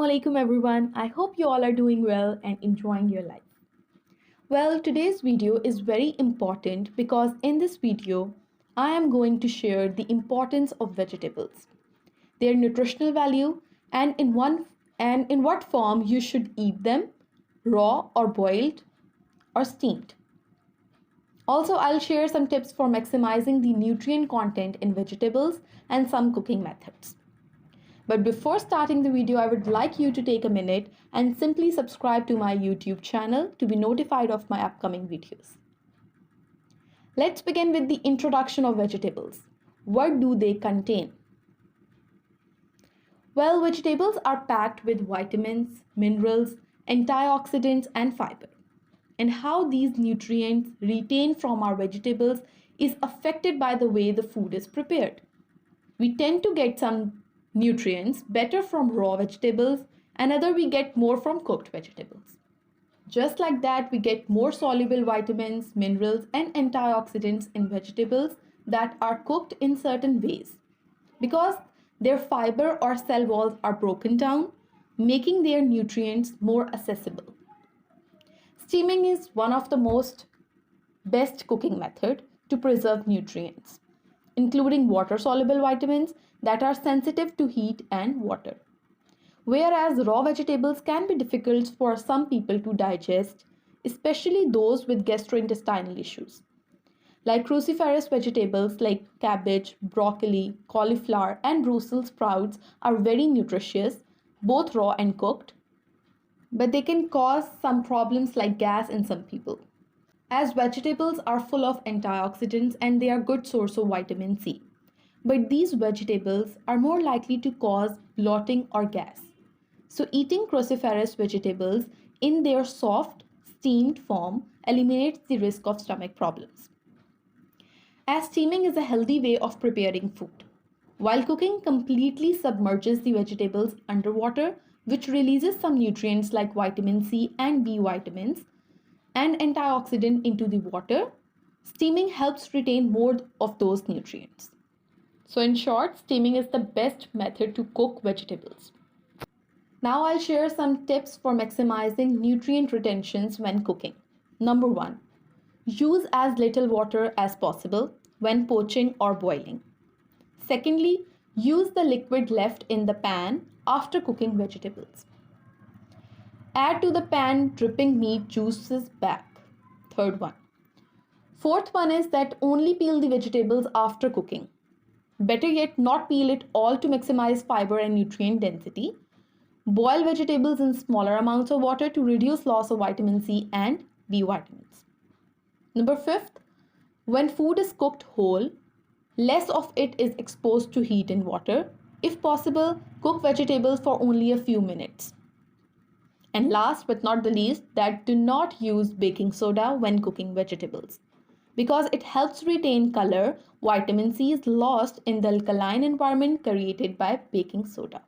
alaikum everyone. I hope you all are doing well and enjoying your life. Well, today's video is very important because in this video, I am going to share the importance of vegetables, their nutritional value, and in what form you should eat them, raw or boiled or steamed. Also, I'll share some tips for maximizing the nutrient content in vegetables and some cooking methods. But before starting the video, I would like you to take a minute and simply subscribe to my YouTube channel to be notified of my upcoming videos. Let's begin with the introduction of vegetables. What do they contain? Well, vegetables are packed with vitamins, minerals, antioxidants, and fiber. And how these nutrients retained from our vegetables is affected by the way the food is prepared. We tend to get some nutrients better from raw vegetables, and other we get more from cooked vegetables. Just like that, we get more soluble vitamins, minerals, and antioxidants in vegetables that are cooked in certain ways because their fiber or cell walls are broken down, making their nutrients more accessible. Steaming is one of the best cooking method to preserve nutrients, including water-soluble vitamins that are sensitive to heat and water. Whereas raw vegetables can be difficult for some people to digest, especially those with gastrointestinal issues. Like cruciferous vegetables like cabbage, broccoli, cauliflower, and Brussels sprouts are very nutritious, both raw and cooked, but they can cause some problems like gas in some people. As vegetables are full of antioxidants and they are a good source of vitamin C. But these vegetables are more likely to cause bloating or gas. So eating cruciferous vegetables in their soft, steamed form eliminates the risk of stomach problems. As steaming is a healthy way of preparing food, while cooking completely submerges the vegetables underwater, which releases some nutrients like vitamin C and B vitamins and antioxidant into the water, steaming helps retain more of those nutrients. So in short, steaming is the best method to cook vegetables. Now I'll share some tips for maximizing nutrient retentions when cooking. Number 1, use as little water as possible when poaching or boiling. Secondly, use the liquid left in the pan after cooking vegetables. Add to the pan dripping meat juices back. Third one. Fourth one is that only peel the vegetables after cooking. Better yet, not peel it all to maximize fiber and nutrient density. Boil vegetables in smaller amounts of water to reduce loss of vitamin C and B vitamins. Number 5, when food is cooked whole, less of it is exposed to heat and water. If possible, cook vegetables for only a few minutes. And last but not the least, that do not use baking soda when cooking vegetables, because it helps retain color. Vitamin C is lost in the alkaline environment created by baking soda.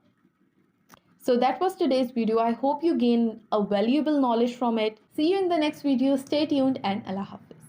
So that was today's video. I hope you gain a valuable knowledge from it. See you in the next video. Stay tuned and Allah Hafiz.